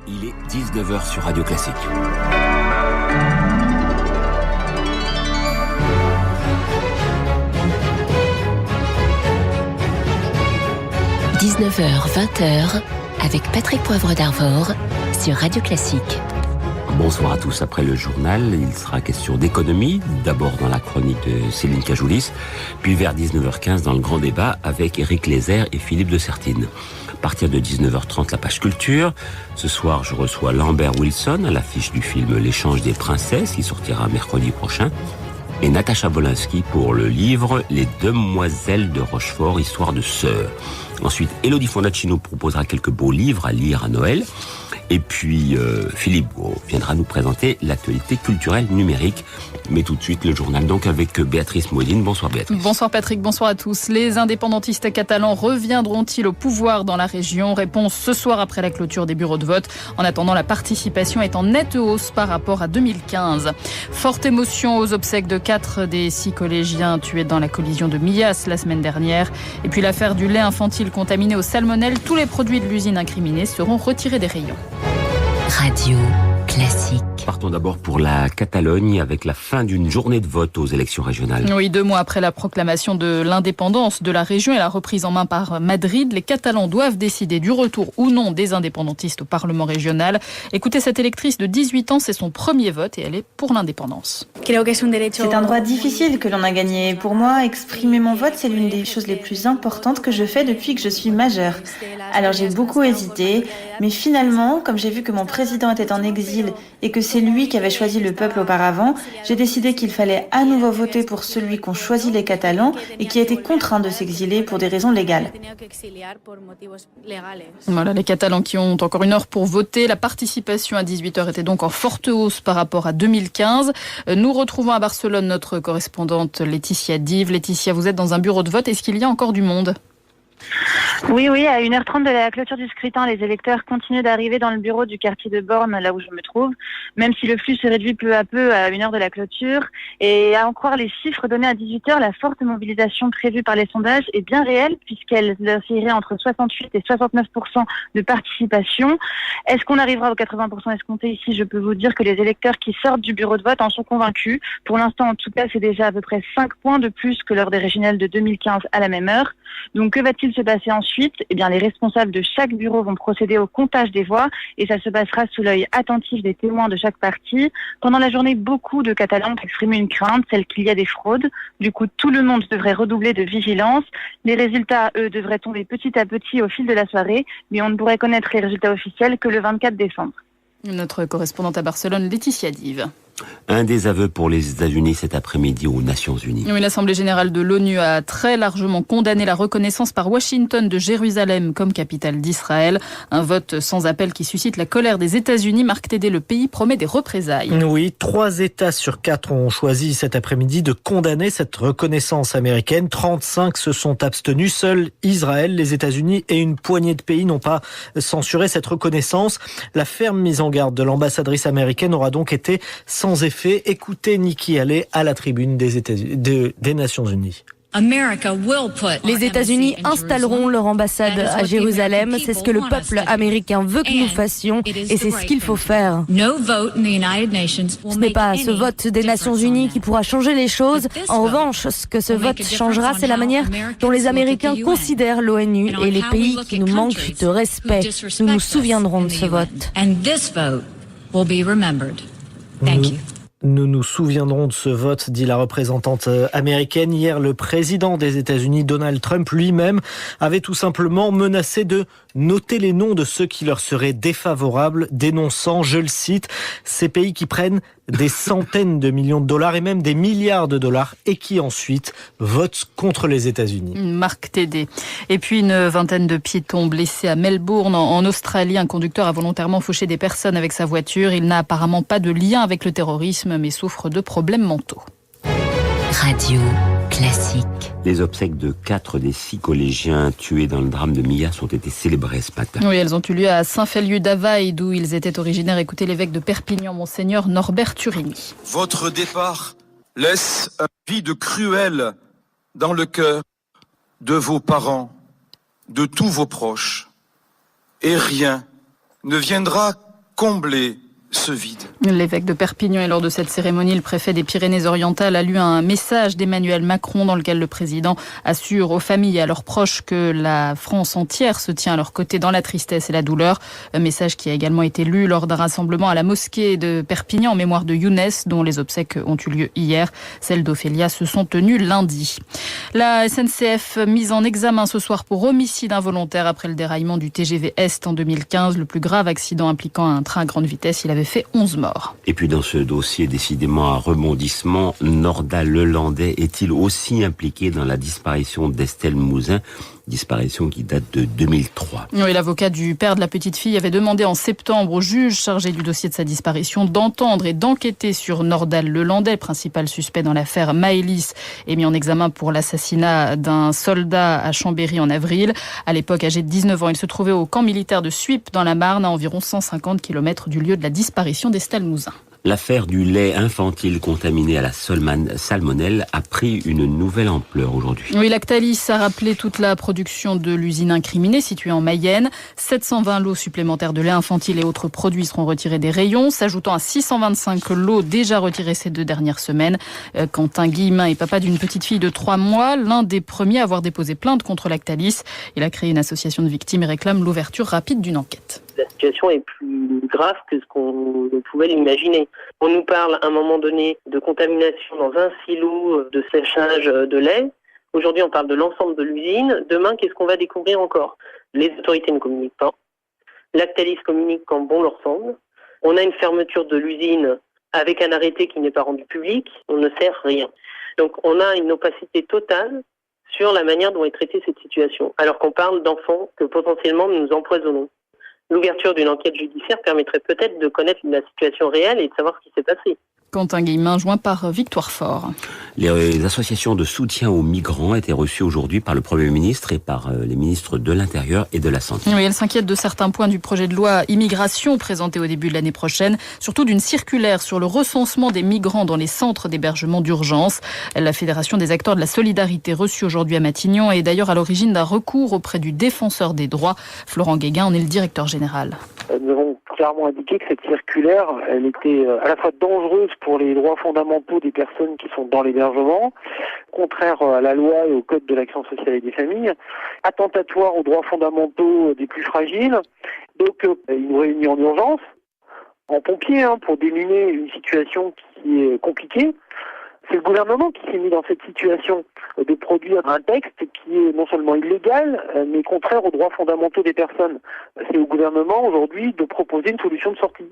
Il est 19h sur Radio Classique. « 19h, 20h, avec Patrick Poivre d'Arvor sur Radio Classique. » Bonsoir à tous. Après le journal, il sera question d'économie, d'abord dans la chronique de Céline Cajoulis, puis vers 19h15 dans le grand débat avec Éric Lézère et Philippe de Sertine. À partir de 19h30, la page culture. Ce soir, je reçois Lambert Wilson à l'affiche du film L'échange des princesses, qui sortira mercredi prochain, et Natacha Bolansky pour le livre Les Demoiselles de Rochefort, histoire de sœurs. Ensuite, Élodie Fondacci nous proposera quelques beaux livres à lire à Noël. Et puis, Philippe viendra nous présenter l'actualité culturelle numérique. Mais tout de suite, le journal donc avec Béatrice Moedine. Bonsoir Béatrice. Bonsoir Patrick, bonsoir à tous. Les indépendantistes catalans reviendront-ils au pouvoir dans la région ? Réponse ce soir après la clôture des bureaux de vote. En attendant, la participation est en nette hausse par rapport à 2015. Forte émotion aux obsèques de 4 des 6 collégiens tués dans la collision de Millas la semaine dernière. Et puis l'affaire du lait infantile contaminé au salmonelle. Tous les produits de l'usine incriminés seront retirés des rayons. Radio Classique. Partons d'abord pour la Catalogne avec la fin d'une journée de vote aux élections régionales. Oui, 2 mois après la proclamation de l'indépendance de la région et la reprise en main par Madrid, les Catalans doivent décider du retour ou non des indépendantistes au Parlement régional. Écoutez cette électrice de 18 ans, c'est son premier vote et elle est pour l'indépendance. C'est un droit difficile que l'on a gagné. Pour moi, exprimer mon vote, c'est l'une des choses les plus importantes que je fais depuis que je suis majeure. Alors j'ai beaucoup hésité, mais finalement, comme j'ai vu que mon président était en exil et que c'est lui qui avait choisi le peuple auparavant, j'ai décidé qu'il fallait à nouveau voter pour celui qu'ont choisi les Catalans et qui a été contraint de s'exiler pour des raisons légales. Voilà, les Catalans qui ont encore 1 heure pour voter. La participation à 18h était donc en forte hausse par rapport à 2015. Nous retrouvons à Barcelone notre correspondante Laetitia Dive. Laetitia, vous êtes dans un bureau de vote. Est-ce qu'il y a encore du monde ? Oui, à 1h30 de la clôture du scrutin, les électeurs continuent d'arriver dans le bureau du quartier de Borne, là où je me trouve, même si le flux se réduit peu à peu à 1 heure de la clôture. Et à en croire les chiffres donnés à 18h, la forte mobilisation prévue par les sondages est bien réelle, puisqu'elle oscillerait entre 68 et 69% de participation. Est-ce qu'on arrivera aux 80% escomptés ici ? Je peux vous dire que les électeurs qui sortent du bureau de vote en sont convaincus. Pour l'instant, en tout cas, c'est déjà à peu près 5 points de plus que lors des régionales de 2015 à la même heure. Donc, que va-t-il se passer ensuite ? Eh bien, les responsables de chaque bureau vont procéder au comptage des voix et ça se passera sous l'œil attentif des témoins de chaque parti. Pendant la journée, beaucoup de Catalans ont exprimé une crainte, celle qu'il y a des fraudes. Du coup, tout le monde devrait redoubler de vigilance. Les résultats, eux, devraient tomber petit à petit au fil de la soirée, mais on ne pourrait connaître les résultats officiels que le 24 décembre. Notre correspondante à Barcelone, Laetitia Dive. Un des aveux pour les États-Unis cet après-midi aux Nations Unies. Oui, l'Assemblée générale de l'ONU a très largement condamné la reconnaissance par Washington de Jérusalem comme capitale d'Israël. Un vote sans appel qui suscite la colère des États-Unis. Marc Tédé, le pays promet des représailles. Oui, 3 États sur 4 ont choisi cet après-midi de condamner cette reconnaissance américaine. 35 se sont abstenus. Seuls Israël, les États-Unis et une poignée de pays n'ont pas censuré cette reconnaissance. La ferme mise en garde de l'ambassadrice américaine aura donc été sans effet. Écoutez Nikki Haley à la tribune des Nations Unies. Les États-Unis installeront leur ambassade à Jérusalem. C'est ce que le peuple américain veut que nous fassions et c'est ce qu'il faut faire. Ce n'est pas ce vote des Nations Unies qui pourra changer les choses. En revanche, ce que ce vote changera, c'est la manière dont les Américains considèrent l'ONU et les pays qui nous manquent de respect. Nous nous souviendrons de ce vote. Nous nous souviendrons de ce vote, dit la représentante américaine. Hier, le président des États-Unis, Donald Trump, lui-même, avait tout simplement menacé de noter les noms de ceux qui leur seraient défavorables, dénonçant, je le cite, ces pays qui prennent des centaines de millions de dollars et même des milliards de dollars et qui ensuite votent contre les États-Unis. Marc Tédé. Et puis une vingtaine de piétons blessés à Melbourne, en Australie. Un conducteur a volontairement fauché des personnes avec sa voiture. Il n'a apparemment pas de lien avec le terrorisme, mais souffre de problèmes mentaux. Radio Classique. Les obsèques de 4 des 6 collégiens tués dans le drame de Millas ont été célébrées ce matin. Oui, elles ont eu lieu à Saint-Féliu-d'Availle, d'où ils étaient originaires. Écoutez l'évêque de Perpignan, Monseigneur Norbert Turini. Votre départ laisse un vide cruel dans le cœur de vos parents, de tous vos proches. Et rien ne viendra combler ce vide. L'évêque de Perpignan, et lors de cette cérémonie, le préfet des Pyrénées-Orientales a lu un message d'Emmanuel Macron dans lequel le président assure aux familles et à leurs proches que la France entière se tient à leur côté dans la tristesse et la douleur. Un message qui a également été lu lors d'un rassemblement à la mosquée de Perpignan en mémoire de Younes, dont les obsèques ont eu lieu hier. Celles d'Ophélia se sont tenues lundi. La SNCF mise en examen ce soir pour homicide involontaire après le déraillement du TGV Est en 2015, le plus grave accident impliquant un train à grande vitesse. Il avait fait 11 morts. Et puis dans ce dossier décidément à rebondissement, Nordal Lelandais est-il aussi impliqué dans la disparition d'Estelle Mouzin, disparition qui date de 2003. Oui, l'avocat du père de la petite fille avait demandé en septembre au juge chargé du dossier de sa disparition d'entendre et d'enquêter sur Nordal Lelandais, principal suspect dans l'affaire Maëlys, et mis en examen pour l'assassinat d'un soldat à Chambéry en avril. À l'époque, âgé de 19 ans, il se trouvait au camp militaire de Suippes dans la Marne, à environ 150 km du lieu de la disparition d'Estelle Mouzin. L'affaire du lait infantile contaminé à la salmonelle a pris une nouvelle ampleur aujourd'hui. Oui, Lactalis a rappelé toute la production de l'usine incriminée située en Mayenne. 720 lots supplémentaires de lait infantile et autres produits seront retirés des rayons, s'ajoutant à 625 lots déjà retirés ces 2 dernières semaines. Quentin Guillemin est papa d'une petite fille de 3 mois, l'un des premiers à avoir déposé plainte contre Lactalis. Il a créé une association de victimes et réclame l'ouverture rapide d'une enquête. La situation est plus grave que ce qu'on pouvait l'imaginer. On nous parle à un moment donné de contamination dans un silo de séchage de lait. Aujourd'hui, on parle de l'ensemble de l'usine. Demain, qu'est-ce qu'on va découvrir encore ? Les autorités ne communiquent pas. Lactalis communique quand bon leur semble. On a une fermeture de l'usine avec un arrêté qui n'est pas rendu public. On ne sert rien. Donc, on a une opacité totale sur la manière dont est traitée cette situation, alors qu'on parle d'enfants que potentiellement nous empoisonnons. L'ouverture d'une enquête judiciaire permettrait peut-être de connaître la situation réelle et de savoir ce qui s'est passé. Quentin Guillemin, joint par Victoire Fort. Les associations de soutien aux migrants étaient reçues aujourd'hui par le Premier ministre et par les ministres de l'Intérieur et de la Santé. Oui, elle s'inquiète de certains points du projet de loi immigration présenté au début de l'année prochaine, surtout d'une circulaire sur le recensement des migrants dans les centres d'hébergement d'urgence. La Fédération des acteurs de la solidarité reçue aujourd'hui à Matignon est d'ailleurs à l'origine d'un recours auprès du défenseur des droits. Florent Guéguin en est le directeur général. Nous avons clairement indiqué que cette circulaire, elle était à la fois dangereuse pour les droits fondamentaux des personnes qui sont dans l'hébergement, contraire à la loi et au code de l'action sociale et des familles, attentatoire aux droits fondamentaux des plus fragiles. Donc, il nous réunit en urgence, en pompier, pour déminer une situation qui est compliquée. C'est le gouvernement qui s'est mis dans cette situation de produire un texte qui est non seulement illégal, mais contraire aux droits fondamentaux des personnes. C'est au gouvernement aujourd'hui de proposer une solution de sortie.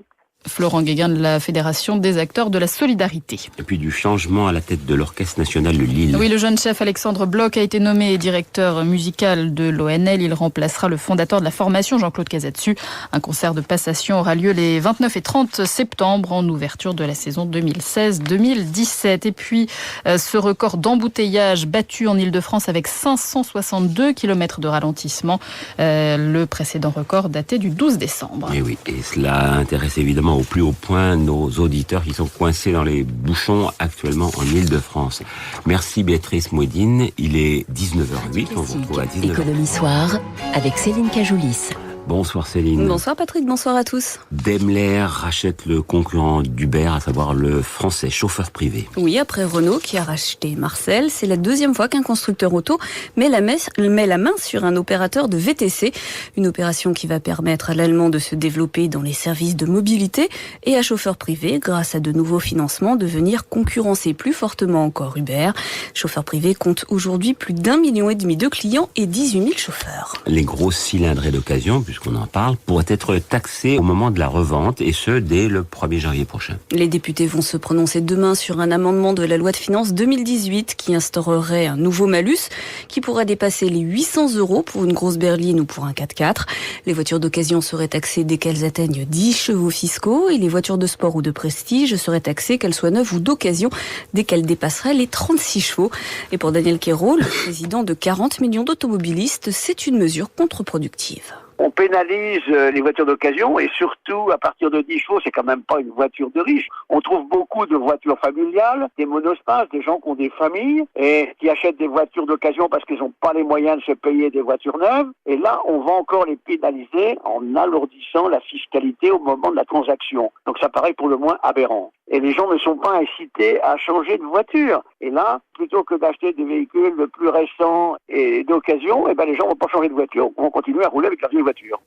Florent Guéguin de la Fédération des acteurs de la solidarité. Et puis du changement à la tête de l'Orchestre national de Lille. Oui, le jeune chef Alexandre Bloch a été nommé directeur musical de l'ONL. Il remplacera le fondateur de la formation, Jean-Claude Casatsu. Un concert de passation aura lieu les 29 et 30 septembre en ouverture de la saison 2016-2017. Et puis, ce record d'embouteillage battu en Ile-de-France avec 562 km de ralentissement. Le précédent record datait du 12 décembre. Et oui, et cela intéresse évidemment au plus haut point nos auditeurs qui sont coincés dans les bouchons actuellement en Ile-de-France. Merci Béatrice Mouedine, il est 19h08, on vous retrouve à 19h. Économie Soir avec Céline Cajoulis. Bonsoir Céline. Bonsoir Patrick, bonsoir à tous. Daimler rachète le concurrent d'Uber, à savoir le français chauffeur privé. Oui, après Renault qui a racheté Marcel, c'est la deuxième fois qu'un constructeur auto met la main sur un opérateur de VTC. Une opération qui va permettre à l'allemand de se développer dans les services de mobilité et à chauffeur privé, grâce à de nouveaux financements, de venir concurrencer plus fortement encore Uber. Chauffeur privé compte aujourd'hui plus d'1,5 million de clients et 18 000 chauffeurs. Les gros cylindrés d'occasion, puisqu'on en parle, pourraient être taxés au moment de la revente, et ce, dès le 1er janvier prochain. Les députés vont se prononcer demain sur un amendement de la loi de finances 2018 qui instaurerait un nouveau malus qui pourrait dépasser les 800 € pour une grosse berline ou pour un 4x4. Les voitures d'occasion seraient taxées dès qu'elles atteignent 10 chevaux fiscaux et les voitures de sport ou de prestige seraient taxées qu'elles soient neuves ou d'occasion dès qu'elles dépasseraient les 36 chevaux. Et pour Daniel Quérault, le président de 40 millions d'automobilistes, c'est une mesure contre-productive. On pénalise les voitures d'occasion et surtout à partir de 10 chevaux, c'est quand même pas une voiture de riche. On trouve beaucoup de voitures familiales, des monospaces, des gens qui ont des familles et qui achètent des voitures d'occasion parce qu'ils n'ont pas les moyens de se payer des voitures neuves. Et là, on va encore les pénaliser en alourdissant la fiscalité au moment de la transaction. Donc ça paraît pour le moins aberrant. Et les gens ne sont pas incités à changer de voiture. Et là, plutôt que d'acheter des véhicules le plus récents et d'occasion, les gens vont pas changer de voiture, vont continuer à rouler avec la vieille voiture.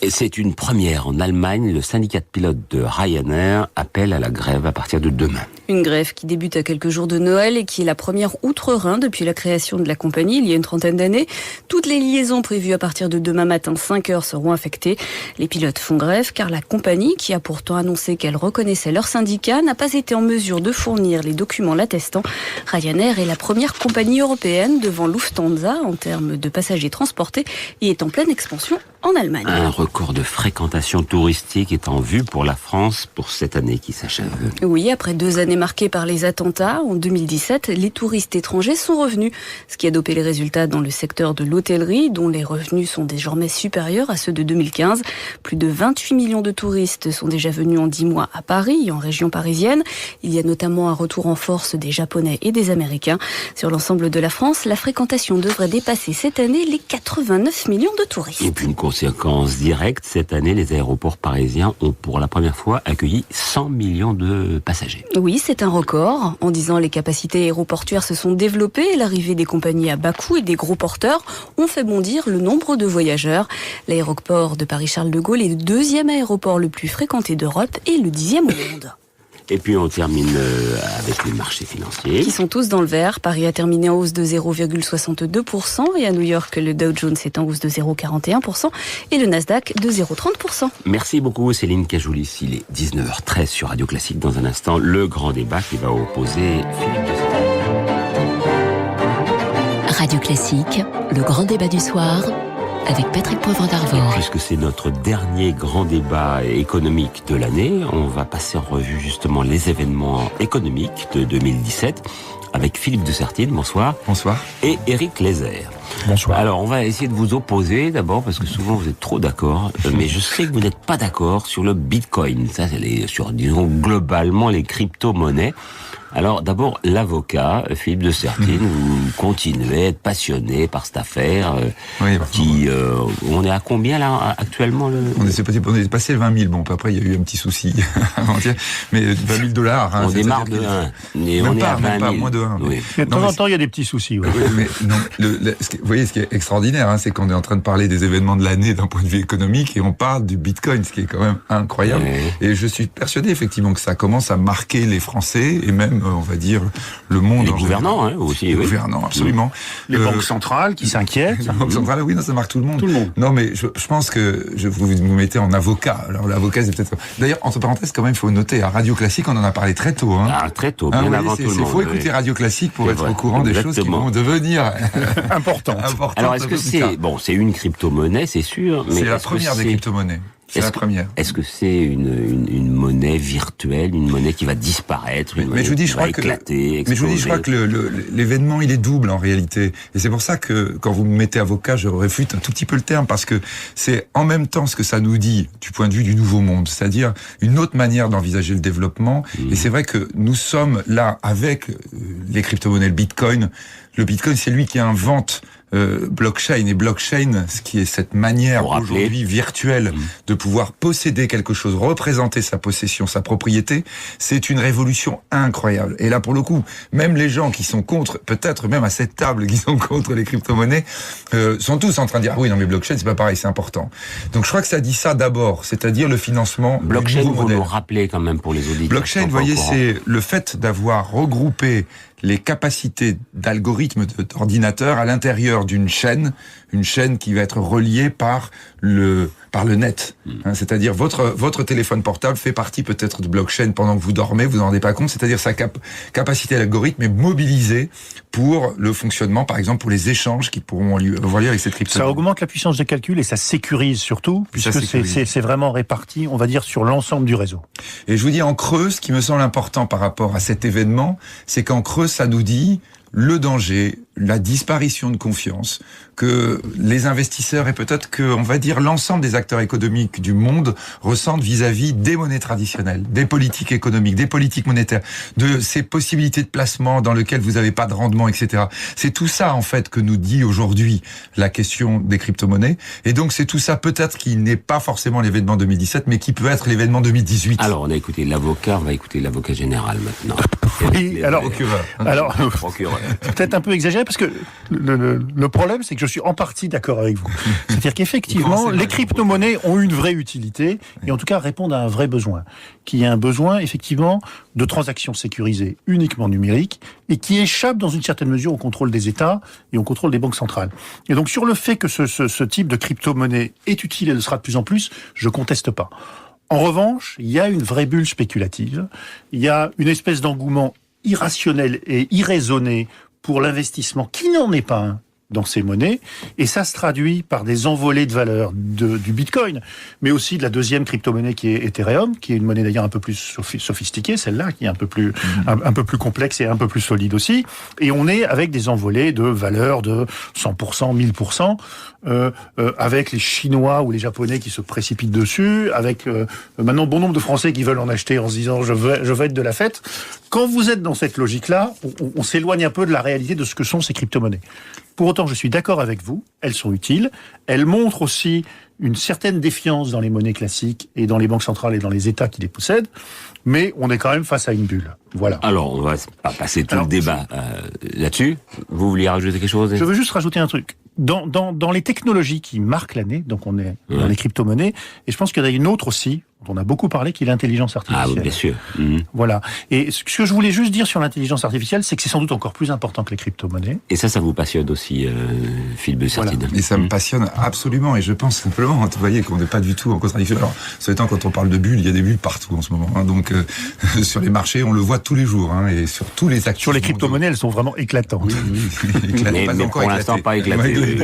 Et c'est une première en Allemagne. Le syndicat de pilotes de Ryanair appelle à la grève à partir de demain. Une grève qui débute à quelques jours de Noël et qui est la première outre-Rhin depuis la création de la compagnie il y a une trentaine d'années. Toutes les liaisons prévues à partir de demain matin 5h seront affectées. Les pilotes font grève car la compagnie, qui a pourtant annoncé qu'elle reconnaissait leur syndicat, n'a pas été en mesure de fournir les documents l'attestant. Ryanair est la première compagnie européenne devant Lufthansa en termes de passagers transportés et est en pleine expansion en Allemagne. Un record de fréquentation touristique est en vue pour la France pour cette année qui s'achève. Oui, après 2 années marquées par les attentats, en 2017, les touristes étrangers sont revenus, ce qui a dopé les résultats dans le secteur de l'hôtellerie, dont les revenus sont désormais supérieurs à ceux de 2015. Plus de 28 millions de touristes sont déjà venus en 10 mois à Paris et en région parisienne. Il y a notamment un retour en force des Japonais et des Américains. Sur l'ensemble de la France, la fréquentation devrait dépasser cette année les 89 millions de touristes. Et puis une conséquence directe, cette année, les aéroports parisiens ont pour la première fois accueilli 100 millions de passagers. Oui, c'est un record. En 10 ans, les capacités aéroportuaires se sont développées et l'arrivée des compagnies à bas coût et des gros porteurs ont fait bondir le nombre de voyageurs. L'aéroport de Paris-Charles de Gaulle est le 2e aéroport le plus fréquenté d'Europe et le 10e au monde. Et puis on termine avec les marchés financiers. Qui sont tous dans le vert. Paris a terminé en hausse de 0,62% et à New York, le Dow Jones est en hausse de 0,41% et le Nasdaq de 0,30%. Merci beaucoup Céline Cajoulis. Il est 19h13 sur Radio Classique. Dans un instant, le grand débat qui va opposer Philippe de Sertine. Radio Classique, le grand débat du soir avec Patrick Poivre d'Arvor. Puisque c'est notre dernier grand débat économique de l'année, on va passer en revue justement les événements économiques de 2017 avec Philippe de Sertine, bonsoir. Bonsoir. Et Éric Lézère. Bonsoir. Alors, on va essayer de vous opposer d'abord parce que souvent vous êtes trop d'accord, mais je sais que vous n'êtes pas d'accord sur le Bitcoin. Ça, c'est sur, disons, globalement les crypto-monnaies. Alors, d'abord, l'avocat, Philippe de Sertine, vous continuez à être passionné par cette affaire oui, qui... on est à combien, là, actuellement On est passé 20 000. Bon, après, il y a eu un petit souci avant-hier. Mais 20 000 $. Hein, on démarre de 1. Mais on est à 20 000. Moins de 1. Oui. De temps en temps, il y a des petits soucis. Oui. Mais non, vous voyez, ce qui est extraordinaire, hein, c'est qu'on est en train de parler des événements de l'année d'un point de vue économique et on parle du Bitcoin, ce qui est quand même incroyable. Oui. Et je suis persuadé, effectivement, que ça commence à marquer les Français et même, on va dire, le monde. Les gouvernants, hein, aussi. Les gouvernants, absolument. Les banques centrales qui s'inquiètent. Les banques centrales, oui, non, ça marque tout le monde. Tout le monde. Non, mais je pense que vous mettez en avocat. Alors, l'avocat, c'est peut-être... D'ailleurs, entre parenthèses, quand même, il faut noter, à Radio Classique, on en a parlé très tôt. Hein. Ah, très tôt, bien avant tout le monde. Il faut écouter Radio Classique pour être au courant des choses qui vont devenir importantes. Alors, est-ce que c'est une crypto-monnaie, c'est sûr, mais c'est la première des crypto-monnaies. C'est la première. Est-ce que c'est une monnaie virtuelle, une monnaie qui va disparaître, une monnaie qui va éclater, exploser? Mais je vous dis, je crois que l'événement, il est double en réalité. Et c'est pour ça que quand vous me mettez avocat, je réfute un tout petit peu le terme, parce que c'est en même temps ce que ça nous dit du point de vue du nouveau monde, c'est-à-dire une autre manière d'envisager le développement. Et c'est vrai que nous sommes là avec les crypto-monnaies, le Bitcoin. Le Bitcoin, c'est lui qui invente blockchain, et blockchain, ce qui est cette manière aujourd'hui virtuelle de pouvoir posséder quelque chose, représenter sa possession, sa propriété, c'est une révolution incroyable. Et là, pour le coup, même les gens qui sont contre, peut-être même à cette table, qui sont contre les crypto-monnaies, sont tous en train de dire, ah oui, non, mais blockchain, c'est pas pareil, c'est important. Donc, je crois que ça dit ça d'abord, c'est-à-dire le financement. Blockchain, vous nous rappelez quand même pour les auditeurs. Blockchain, vous voyez, c'est le fait d'avoir regroupé les capacités d'algorithmes d'ordinateur à l'intérieur d'une chaîne, une chaîne qui va être reliée par le net. Hein, c'est-à-dire votre téléphone portable fait partie peut-être de blockchain pendant que vous dormez, vous n'en rendez pas compte, c'est-à-dire sa capacité à l'algorithme est mobilisée pour le fonctionnement, par exemple pour les échanges qui pourront avoir lieu avec cette crypto. Ça augmente la puissance de calcul et ça sécurise surtout, puisque c'est vraiment réparti, on va dire, sur l'ensemble du réseau. Et je vous dis en creux, ce qui me semble important par rapport à cet événement, c'est qu'en creux, ça nous dit le danger, la disparition de confiance, que les investisseurs et peut-être que, on va dire, l'ensemble des acteurs économiques du monde ressentent vis-à-vis des monnaies traditionnelles, des politiques économiques, des politiques monétaires, de ces possibilités de placement dans lesquelles vous n'avez pas de rendement, etc. C'est tout ça, en fait, que nous dit aujourd'hui la question des crypto-monnaies. Et donc, c'est tout ça, peut-être, qui n'est pas forcément l'événement 2017, mais qui peut être l'événement 2018. Alors, on a écouté l'avocat, on va écouter l'avocat général maintenant. Oui, alors, procureur. Peut-être un peu exagéré, parce que le problème, c'est que je suis en partie d'accord avec vous. C'est-à-dire qu'effectivement, les crypto-monnaies ont une vraie utilité, et en tout cas répondent à un vrai besoin, qui est un besoin, effectivement, de transactions sécurisées uniquement numériques, et qui échappe dans une certaine mesure au contrôle des États et au contrôle des banques centrales. Et donc, sur le fait que ce type de crypto-monnaie est utile et le sera de plus en plus, je conteste pas. En revanche, il y a une vraie bulle spéculative, il y a une espèce d'engouement irrationnel et irraisonné pour l'investissement qui n'en est pas un dans ces monnaies, et ça se traduit par des envolées de valeur du Bitcoin, mais aussi de la deuxième crypto-monnaie qui est Ethereum, qui est une monnaie d'ailleurs un peu plus sophistiquée, celle-là, qui est un peu plus complexe et un peu plus solide aussi, et on est avec des envolées de valeur de 100%, 1000%, avec les Chinois ou les Japonais qui se précipitent dessus, avec maintenant bon nombre de Français qui veulent en acheter en se disant je veux être de la fête. Quand vous êtes dans cette logique-là, on s'éloigne un peu de la réalité de ce que sont ces crypto-monnaies. Pour autant, je suis d'accord avec vous, elles sont utiles. Elles montrent aussi une certaine défiance dans les monnaies classiques et dans les banques centrales et dans les États qui les possèdent, mais on est quand même face à une bulle. Voilà. Alors, on va pas passer tout le débat là-dessus. Vous vouliez rajouter quelque chose ? Je veux juste rajouter un truc. Dans les technologies qui marquent l'année, donc on est dans les crypto-monnaies, et je pense qu'il y en a une autre aussi, dont on a beaucoup parlé, qui est l'intelligence artificielle. Ah oui, bien sûr. Voilà. Et ce que je voulais juste dire sur l'intelligence artificielle, c'est que c'est sans doute encore plus important que les crypto-monnaies. Et ça vous passionne aussi, Philippe de Sertine. Voilà. Et ça me passionne absolument, et je pense simplement, vous voyez qu'on n'est pas du tout en contradiction. Alors, ça étant, quand on parle de bulles, il y a des bulles partout en ce moment. Donc, sur les marchés, on le voit tous les jours, et sur tous les actifs. Sur les crypto-monnaies, elles sont vraiment éclatantes. Oui. Mais pour l'instant, pas éclatées.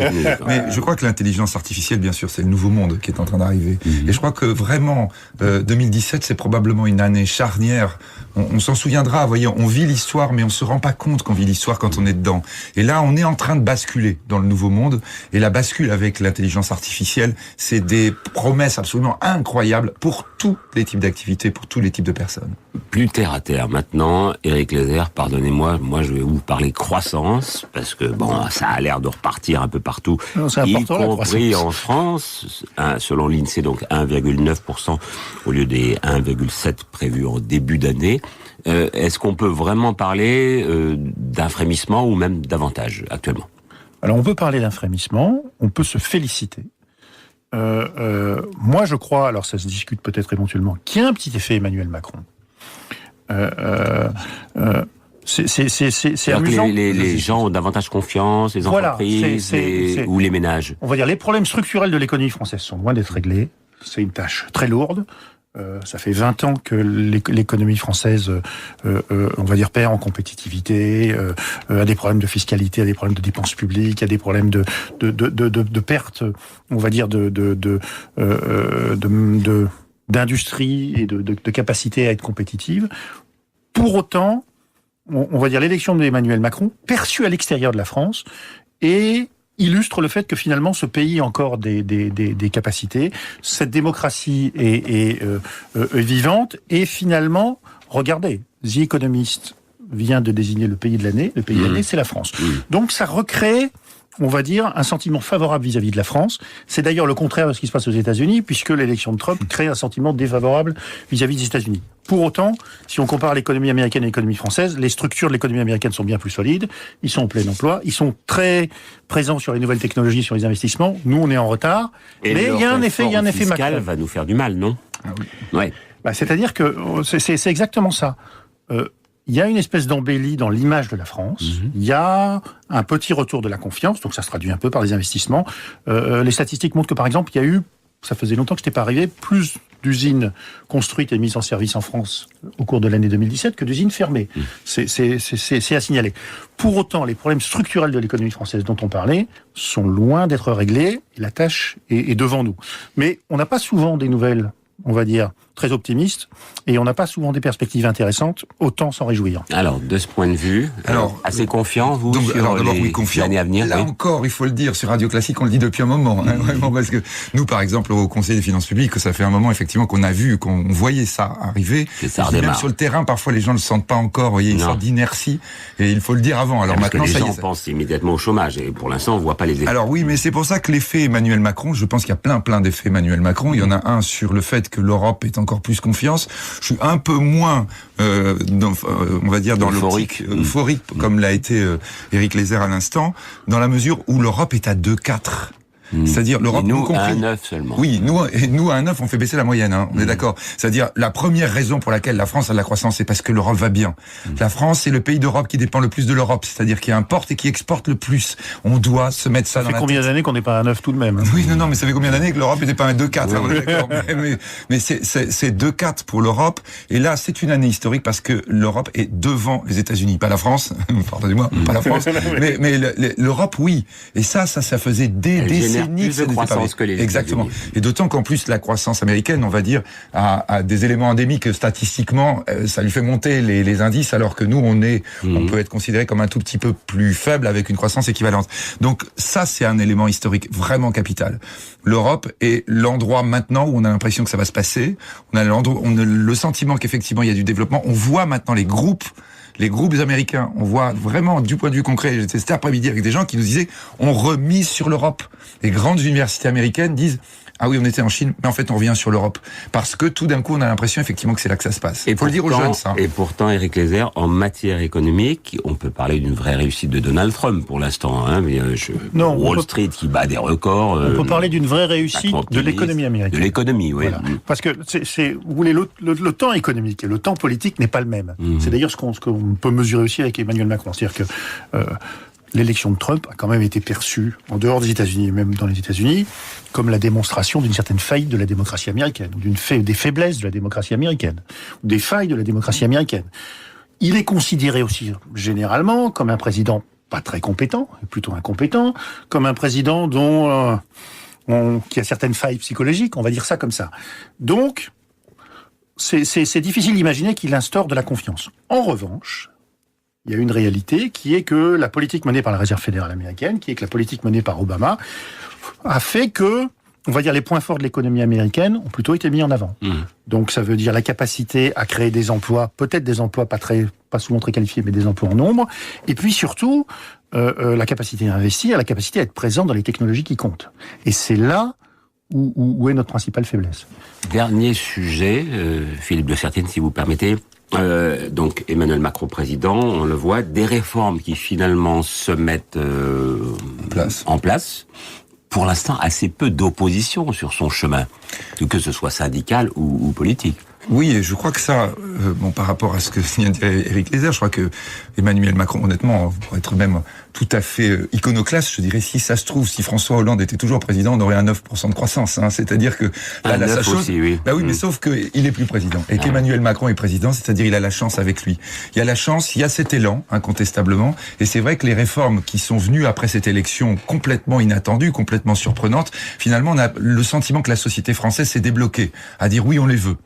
Mais je crois que l'intelligence artificielle, bien sûr, c'est le nouveau monde qui est en train d'arriver. Et je crois que vraiment, 2017, c'est probablement une année charnière. On s'en souviendra, vous voyez, on vit l'histoire, mais on se rend pas compte qu'on vit l'histoire quand on est dedans. Et là, on est en train de basculer dans le nouveau monde. Et la bascule avec l'intelligence artificielle, c'est des promesses absolument incroyables pour tous les types d'activités, pour tous les types de personnes. Plus terre à terre maintenant, Éric Leyzer, pardonnez-moi, moi je vais vous parler croissance, parce que bon, ça a l'air de repartir un peu partout, y compris en France, selon l'INSEE, donc 1,9% au lieu des 1,7% prévus en début d'année. Est-ce qu'on peut vraiment parler d'un frémissement ou même davantage actuellement ? Alors on peut parler d'un frémissement, on peut se féliciter. Moi je crois, alors ça se discute peut-être éventuellement, qu'il y a un petit effet Emmanuel Macron. C'est amusant. Les gens ont davantage confiance, les entreprises ou les ménages. On va dire les problèmes structurels de l'économie française sont loin d'être réglés. C'est une tâche très lourde. Ça fait 20 ans que l'économie française, on va dire, perd en compétitivité, a des problèmes de fiscalité, a des problèmes de dépenses publiques, a des problèmes de perte, on va dire, d'industrie et de capacité à être compétitive. Pour autant, on va dire l'élection d'Emmanuel Macron, perçue à l'extérieur de la France, et illustre le fait que finalement ce pays a encore des capacités. Cette démocratie est vivante, et finalement, regardez, The Economist vient de désigner le pays de l'année. Le pays de l'année, c'est la France. Donc ça recrée, on va dire, un sentiment favorable vis-à-vis de la France. C'est d'ailleurs le contraire de ce qui se passe aux États-Unis, puisque l'élection de Trump crée un sentiment défavorable vis-à-vis des États-Unis. Pour autant, si on compare l'économie américaine et l'économie française, les structures de l'économie américaine sont bien plus solides, ils sont en plein emploi, ils sont très présents sur les nouvelles technologies, sur les investissements. Nous, on est en retard, mais il y a un effet Macron. Va nous faire du mal, non ? Ouais. C'est-à-dire que c'est exactement ça. Il y a une espèce d'embellie dans l'image de la France. Il y a un petit retour de la confiance, donc ça se traduit un peu par les investissements. Les statistiques montrent que, par exemple, il y a eu, ça faisait longtemps que ce n'était pas arrivé, plus d'usines construites et mises en service en France au cours de l'année 2017 que d'usines fermées. C'est à signaler. Pour autant, les problèmes structurels de l'économie française dont on parlait sont loin d'être réglés, et la tâche est devant nous. Mais on n'a pas souvent des nouvelles, on va dire, très optimiste, et on n'a pas souvent des perspectives intéressantes, autant s'en réjouir. Alors, de ce point de vue, assez confiant, vous, sur les années à venir? Là encore, il faut le dire, sur Radio Classique, on le dit depuis un moment, vraiment, parce que nous, par exemple, au Conseil des finances publiques, ça fait un moment, effectivement, qu'on a vu, qu'on voyait ça arriver. Ça redémarre. Même sur le terrain, parfois, les gens ne le sentent pas encore, vous voyez, une sorte d'inertie, et il faut le dire avant. Alors parce maintenant, que les gens pensent immédiatement au chômage, et pour l'instant, on voit pas les effets. Alors oui, mais c'est pour ça que l'effet Emmanuel Macron, je pense qu'il y a plein d'effets Emmanuel Macron. Il y en a un sur le fait que l'Europe ait encore plus confiance. Je suis un peu moins, on va dire, dans l'optique euphorique, comme l'a été Éric Lézère à l'instant, dans la mesure où l'Europe est à 2,4. C'est-à-dire l'Europe, nous compris, à 1,9 seulement. Oui, nous à 1,9, on fait baisser la moyenne, on est d'accord. C'est-à-dire la première raison pour laquelle la France a de la croissance, c'est parce que l'Europe va bien. La France, c'est le pays d'Europe qui dépend le plus de l'Europe, c'est-à-dire qui importe et qui exporte le plus. On doit se mettre ça dans la tête. Ça fait combien d'années qu'on n'est pas à 1,9 tout de même? Oui, non, mais ça fait combien d'années que l'Europe n'était pas à 2,4 d'accord. Mais c'est 2,4 pour l'Europe, et là, c'est une année historique parce que l'Europe est devant les États-Unis, pas la France, pardonnez-moi, pas la France, mais l'Europe, oui. Et ça faisait des décennies. Plus de croissance que les Exactement. Et d'autant qu'en plus, la croissance américaine, on va dire, a des éléments endémiques statistiquement, ça lui fait monter les indices, alors que nous, on peut être considéré comme un tout petit peu plus faible avec une croissance équivalente. Donc ça, c'est un élément historique vraiment capital. L'Europe est l'endroit maintenant où on a l'impression que ça va se passer. On a le sentiment qu'effectivement, il y a du développement. On voit maintenant les groupes américains, on voit vraiment du point de vue concret, j'étais cet après-midi avec des gens qui nous disaient on remise sur l'Europe. Les grandes universités américaines disent ah oui, on était en Chine, mais en fait on revient sur l'Europe. Parce que tout d'un coup on a l'impression effectivement que c'est là que ça se passe. Il faut le dire aux jeunes, ça. Et pourtant, Éric Lézère, en matière économique, on peut parler d'une vraie réussite de Donald Trump pour l'instant. Wall Street qui bat des records. On peut parler d'une vraie réussite de l'économie américaine. De l'économie, oui. Voilà. Parce que vous voulez, le temps économique et le temps politique n'est pas le même. C'est d'ailleurs ce qu'on peut mesurer aussi avec Emmanuel Macron. C'est-à-dire que l'élection de Trump a quand même été perçue, en dehors des États-Unis et même dans les États-Unis, comme la démonstration d'une certaine faillite de la démocratie américaine, ou des faiblesses de la démocratie américaine, ou des failles de la démocratie américaine. Il est considéré aussi, généralement, comme un président pas très compétent, plutôt incompétent, comme un président qui a certaines failles psychologiques, on va dire ça comme ça. Donc, c'est difficile d'imaginer qu'il instaure de la confiance. En revanche, il y a une réalité qui est que la politique menée par la Réserve fédérale américaine, qui est que la politique menée par Obama, a fait que, on va dire, les points forts de l'économie américaine ont plutôt été mis en avant. Donc ça veut dire la capacité à créer des emplois, peut-être des emplois pas souvent très qualifiés, mais des emplois en nombre, et puis surtout la capacité à investir, la capacité à être présent dans les technologies qui comptent. Et c'est là où est notre principale faiblesse. Dernier sujet, Philippe de Sertine, si vous permettez. Donc Emmanuel Macron président, on le voit, des réformes qui finalement se mettent en place. Pour l'instant, assez peu d'opposition sur son chemin, que ce soit syndical ou politique. Oui, et je crois que ça, par rapport à ce que vient de dire Éric Lézère, je crois que Emmanuel Macron, honnêtement, pour être même tout à fait iconoclaste, je dirais, si ça se trouve, si François Hollande était toujours président, on aurait un 9% de croissance. C'est-à-dire que là, sa chose. Aussi, oui. Bah oui, mais sauf qu'il est plus président et qu'Emmanuel Macron est président, c'est-à-dire il a la chance avec lui. Il y a la chance, il y a cet élan, incontestablement, et c'est vrai que les réformes qui sont venues après cette élection complètement inattendue, complètement surprenante, finalement, on a le sentiment que la société française s'est débloquée, à dire oui, on les veut.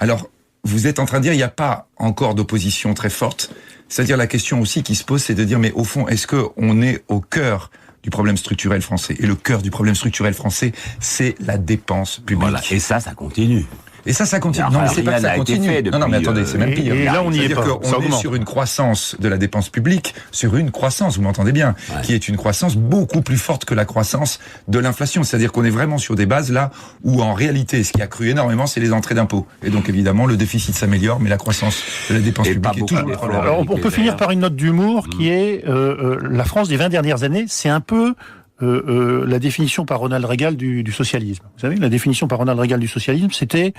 Alors, vous êtes en train de dire, il n'y a pas encore d'opposition très forte. C'est-à-dire la question aussi qui se pose, c'est de dire, mais au fond, est-ce qu'on est au cœur du problème structurel français? Et le cœur du problème structurel français, c'est la dépense publique. Voilà. Et ça continue. Et ça continue. Non, mais c'est pas que ça continue. Non, mais attendez, c'est même pire. Et là, on y est pas. On est sur une croissance de la dépense publique, sur une croissance, vous m'entendez bien, qui est une croissance beaucoup plus forte que la croissance de l'inflation. C'est-à-dire qu'on est vraiment sur des bases là où, en réalité, ce qui a cru énormément, c'est les entrées d'impôts. Et donc, évidemment, le déficit s'améliore, mais la croissance de la dépense publique est toujours le problème. Alors, on peut finir par une note d'humour qui est la France des 20 dernières années, c'est un peu la définition par Ronald Reagan du socialisme. Vous savez, la définition par Ronald Reagan du socialisme, c'était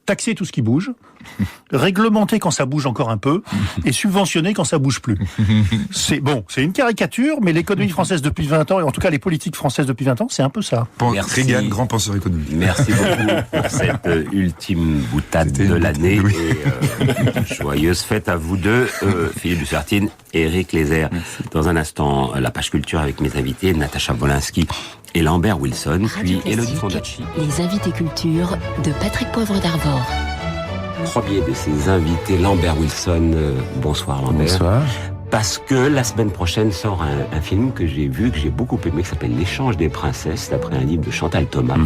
taxer tout ce qui bouge, réglementer quand ça bouge encore un peu, et subventionner quand ça bouge plus. C'est une caricature, mais l'économie française depuis 20 ans, et en tout cas les politiques françaises depuis 20 ans, c'est un peu ça. Reagan, grand penseur économique. Merci beaucoup pour cette ultime boutade de l'année. Oui. Et joyeuse fête à vous deux, Philippe de Sertine et Éric Lézère. Dans un instant, la page culture avec mes invités, Natacha Wolinski et Lambert Wilson, puis Élodie Fondacci. Les invités culture de Patrick Poivre d'Arvor. premier de ses invités, Lambert Wilson. Bonsoir Lambert. Bonsoir. Parce que la semaine prochaine sort un film que j'ai vu, que j'ai beaucoup aimé, qui s'appelle L'échange des princesses, d'après un livre de Chantal Thomas.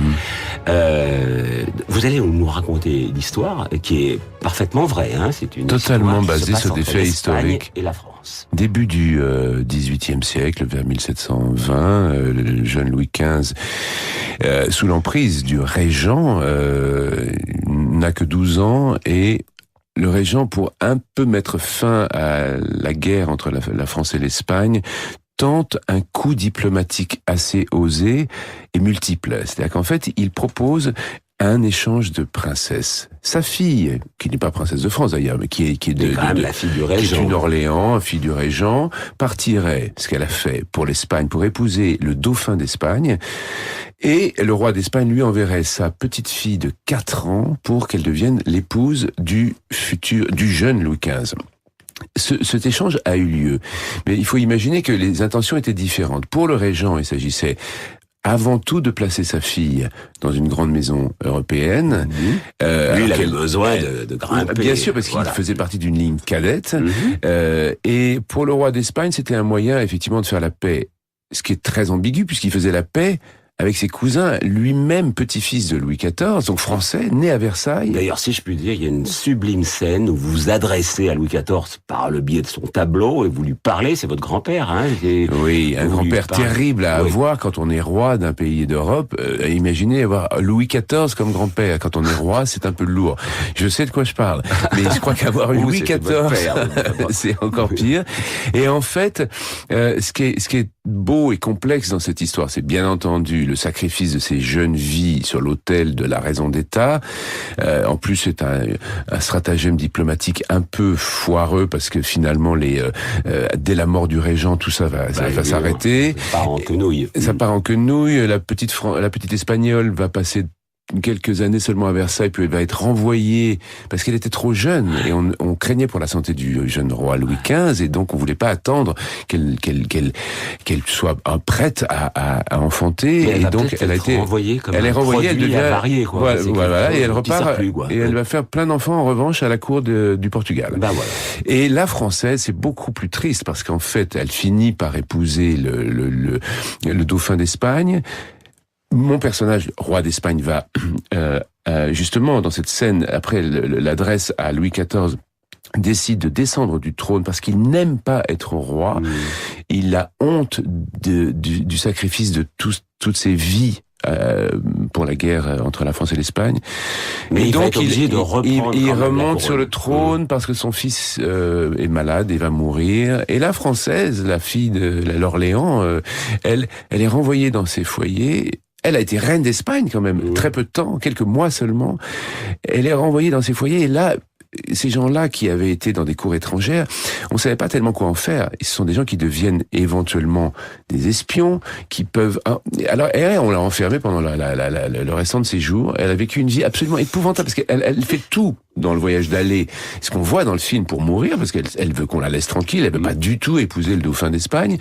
Vous allez nous raconter l'histoire, qui est parfaitement vraie. C'est une totalement histoire basée sur des faits historiques. Et la France. Début du XVIIIe siècle, vers 1720, le jeune Louis XV, sous l'emprise du régent, n'a que 12 ans et le régent, pour un peu mettre fin à la guerre entre la France et l'Espagne, tente un coup diplomatique assez osé et multiple. C'est-à-dire qu'en fait, il propose un échange de princesses. Sa fille, qui n'est pas princesse de France d'ailleurs, mais qui est la fille du régent, qui est une Orléans, fille du régent, partirait, ce qu'elle a fait pour l'Espagne, pour épouser le dauphin d'Espagne, et le roi d'Espagne lui enverrait sa petite fille de 4 ans pour qu'elle devienne l'épouse du jeune Louis XV. Cet échange a eu lieu, mais il faut imaginer que les intentions étaient différentes. Pour le régent, il s'agissait avant tout de placer sa fille dans une grande maison européenne. Lui, il avait besoin de grimper. Bien sûr, parce qu'il faisait partie d'une ligne cadette. Et pour le roi d'Espagne, c'était un moyen, effectivement, de faire la paix. Ce qui est très ambigu, puisqu'il faisait la paix avec ses cousins, lui-même petit-fils de Louis XIV, donc français, né à Versailles. D'ailleurs, si je puis dire, il y a une sublime scène où vous vous adressez à Louis XIV par le biais de son tableau et vous lui parlez, c'est votre grand-père. Oui, un grand-père terrible à avoir quand on est roi d'un pays d'Europe. Imaginez avoir Louis XIV comme grand-père. Quand on est roi, c'est un peu lourd. Je sais de quoi je parle, mais je crois qu'avoir Louis XIV, c'est encore pire. Et en fait, ce qui est beau et complexe dans cette histoire, c'est bien entendu le sacrifice de ces jeunes vies sur l'autel de la raison d'État. En plus, c'est un stratagème diplomatique un peu foireux parce que finalement, dès la mort du régent, tout ça va s'arrêter. Ça part en quenouille. Ça part en quenouille. La petite espagnole va passer quelques années seulement à Versailles, puis elle va être renvoyée parce qu'elle était trop jeune et on craignait pour la santé du jeune roi Louis XV et donc on voulait pas attendre qu'elle soit prête à enfanter et donc elle a été renvoyée. Elle est renvoyée, elle devient avariée, quoi. Voilà, et elle repart et elle va faire plein d'enfants en revanche à la cour du Portugal. Et la française, c'est beaucoup plus triste parce qu'en fait, elle finit par épouser le dauphin d'Espagne. Mon personnage, roi d'Espagne, va justement dans cette scène, après l'adresse à Louis XIV, décide de descendre du trône parce qu'il n'aime pas être roi. Il a honte du sacrifice de toutes ses vies pour la guerre entre la France et l'Espagne. Mais et donc il remonte sur le trône parce que son fils est malade et va mourir. Et la française, la fille de l'Orléans, elle est renvoyée dans ses foyers. Elle a été reine d'Espagne quand même, très peu de temps, quelques mois seulement. Elle est renvoyée dans ses foyers et là, ces gens-là qui avaient été dans des cours étrangères, on savait pas tellement quoi en faire. Ce sont des gens qui deviennent éventuellement des espions, qui peuvent... Alors, on l'a enfermée pendant le restant de ses jours. Elle a vécu une vie absolument épouvantable parce qu'elle fait tout dans le voyage d'aller. Ce qu'on voit dans le film pour mourir, parce qu'elle veut qu'on la laisse tranquille, elle veut pas du tout épouser le dauphin d'Espagne.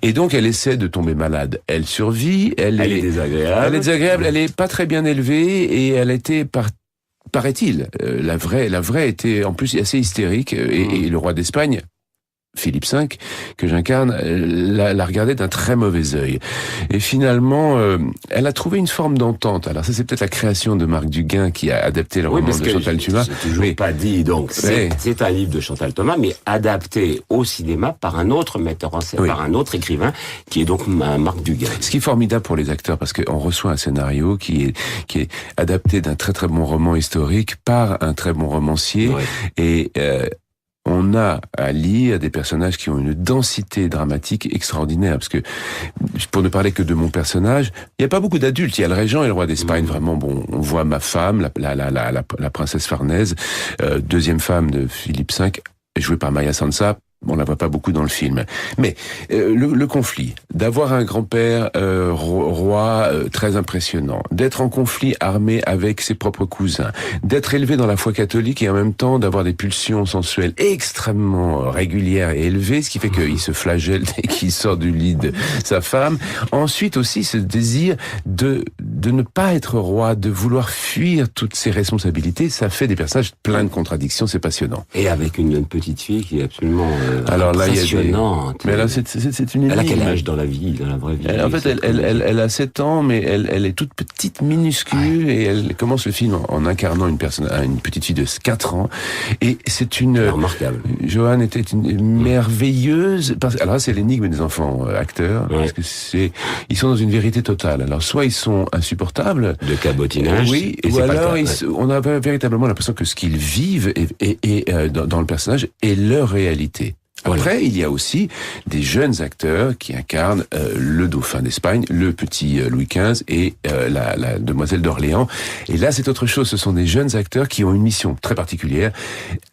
Et donc, elle essaie de tomber malade. Elle survit. Elle est désagréable. Elle est pas très bien élevée et elle a été paraît-il, la vraie était en plus assez hystérique et le roi d'Espagne, Philippe V, que j'incarne, la regardait d'un très mauvais œil. Et finalement, elle a trouvé une forme d'entente. Alors ça, c'est peut-être la création de Marc Duguin qui a adapté le roman de Chantal Thomas. C'est toujours pas dit, donc c'est un livre de Chantal Thomas, mais adapté au cinéma par un autre metteur en scène, par un autre écrivain, qui est donc Marc Duguin. Ce qui est formidable pour les acteurs, parce qu'on reçoit un scénario qui est adapté d'un très très bon roman historique par un très bon romancier, et on a à lire des personnages qui ont une densité dramatique extraordinaire, parce que, pour ne parler que de mon personnage, il n'y a pas beaucoup d'adultes. Il y a le régent et le roi d'Espagne, vraiment. Bon, on voit ma femme, la princesse Farnèse, deuxième femme de Philippe V, jouée par Maya Sansa, On la voit pas beaucoup dans le film. Mais le conflit, d'avoir un grand-père roi très impressionnant, d'être en conflit armé avec ses propres cousins, d'être élevé dans la foi catholique et en même temps d'avoir des pulsions sensuelles extrêmement régulières et élevées, ce qui fait qu'il se flagelle dès qu'il sort du lit de sa femme. Ensuite aussi ce désir de ne pas être roi, de vouloir fuir toutes ses responsabilités, ça fait des personnages pleins de contradictions, c'est passionnant. Et avec une petite fille qui est absolument alors là, impressionnante. Mais là, c'est une énigme. Elle a quel âge dans la vie, dans la vraie vie? En fait, elle a 7 ans, mais elle est toute petite, minuscule, et elle commence le film en incarnant une petite fille de 4 ans. Et c'est remarquable. Joanne était une merveilleuse. Alors là, c'est l'énigme des enfants acteurs, parce que ils sont dans une vérité totale. Alors soit ils sont insupportables, de cabotinage, oui, ou alors on a véritablement l'impression que ce qu'ils vivent dans le personnage est leur réalité. Après, il y a aussi des jeunes acteurs qui incarnent le dauphin d'Espagne, le petit Louis XV et la demoiselle d'Orléans. Et là, c'est autre chose. Ce sont des jeunes acteurs qui ont une mission très particulière,